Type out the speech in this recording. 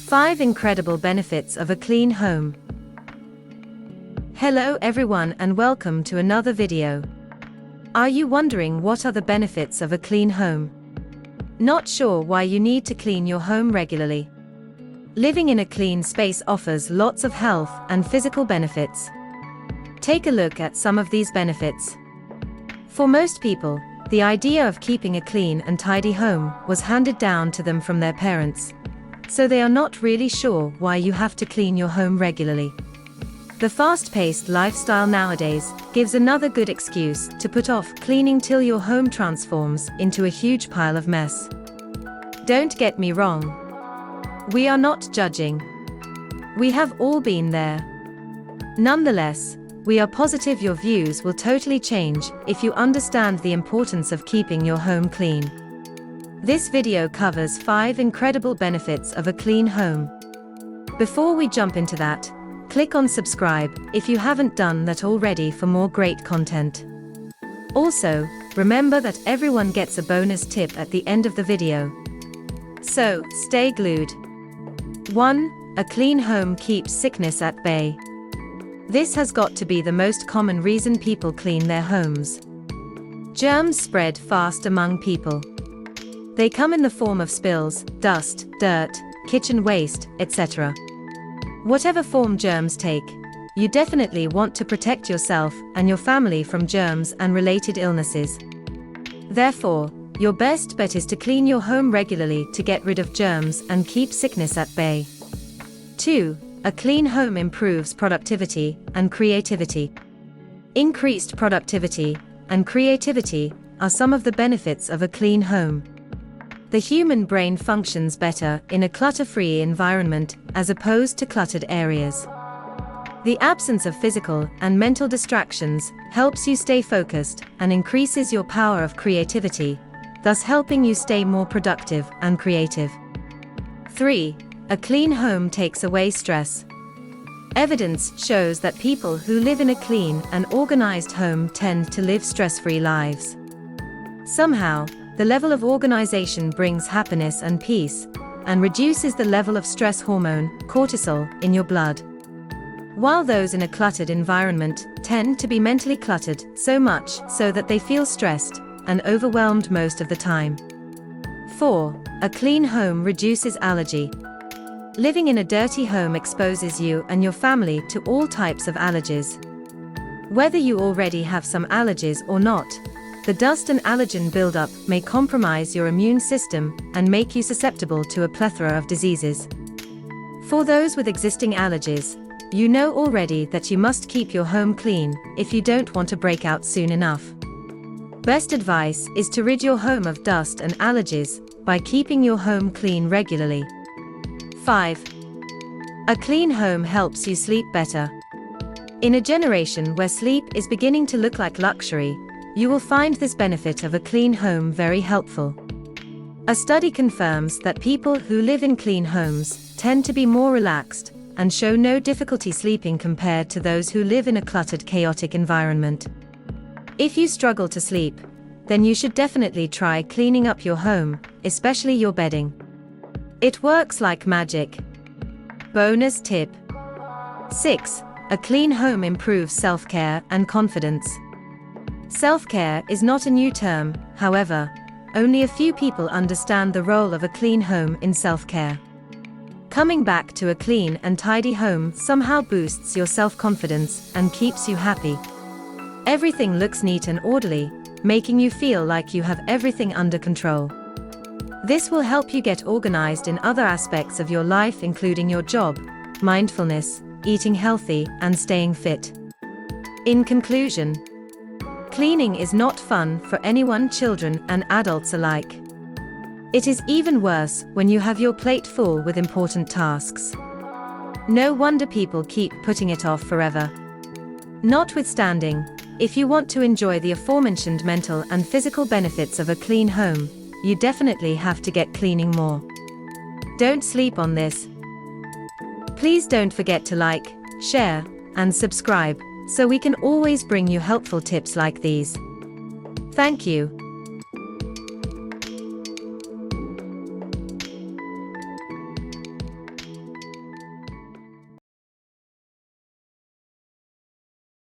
5 incredible benefits of a clean home. Hello everyone and welcome to another video. Are you wondering what are the benefits of a clean home? Not sure why you need to clean your home regularly? Living in a clean space offers lots of health and physical benefits. Take a look at some of these benefits. For most people, the idea of keeping a clean and tidy home was handed down to them from their parents. So they are not really sure why you have to clean your home regularly. The fast-paced lifestyle nowadays gives another good excuse to put off cleaning till your home transforms into a huge pile of mess. Don't get me wrong. We are not judging. We have all been there. Nonetheless, we are positive your views will totally change if you understand the importance of keeping your home clean. This video covers 5 incredible benefits of a clean home. Before we jump into that, click on subscribe if you haven't done that already for more great content. Also, remember that everyone gets a bonus tip at the end of the video. So, stay glued. 1. A clean home keeps sickness at bay. This has got to be the most common reason people clean their homes. Germs spread fast among people. They come in the form of spills, dust, dirt, kitchen waste, etc. Whatever form germs take, you definitely want to protect yourself and your family from germs and related illnesses. Therefore, your best bet is to clean your home regularly to get rid of germs and keep sickness at bay. 2. A clean home improves productivity and creativity. Increased productivity and creativity are some of the benefits of a clean home. The human brain functions better in a clutter-free environment as opposed to cluttered areas. The absence of physical and mental distractions helps you stay focused and increases your power of creativity, thus helping you stay more productive and creative. 3. A clean home takes away stress. Evidence shows that people who live in a clean and organized home tend to live stress-free lives. Somehow, the level of organization brings happiness and peace, and reduces the level of stress hormone, cortisol, in your blood. While those in a cluttered environment tend to be mentally cluttered so much so that they feel stressed and overwhelmed most of the time. 4. A clean home reduces allergy. Living in a dirty home exposes you and your family to all types of allergies. Whether you already have some allergies or not, the dust and allergen buildup may compromise your immune system and make you susceptible to a plethora of diseases. For those with existing allergies, you know already that you must keep your home clean if you don't want to break out soon enough. Best advice is to rid your home of dust and allergies by keeping your home clean regularly. 5. A clean home helps you sleep better. In a generation where sleep is beginning to look like luxury, you will find this benefit of a clean home very helpful. A study confirms that people who live in clean homes tend to be more relaxed and show no difficulty sleeping compared to those who live in a cluttered, chaotic environment. If you struggle to sleep, then you should definitely try cleaning up your home, especially your bedding. It works like magic. Bonus tip. 6. A clean home improves self-care and confidence. Self-care is not a new term, however, only a few people understand the role of a clean home in self-care. Coming back to a clean and tidy home somehow boosts your self-confidence and keeps you happy. Everything looks neat and orderly, making you feel like you have everything under control. This will help you get organized in other aspects of your life, including your job, mindfulness, eating healthy, and staying fit. In conclusion, cleaning is not fun for anyone, children and adults alike. It is even worse when you have your plate full with important tasks. No wonder people keep putting it off forever. Notwithstanding, if you want to enjoy the aforementioned mental and physical benefits of a clean home, you definitely have to get cleaning more. Don't sleep on this. Please don't forget to like, share, and subscribe, so we can always bring you helpful tips like these. Thank you.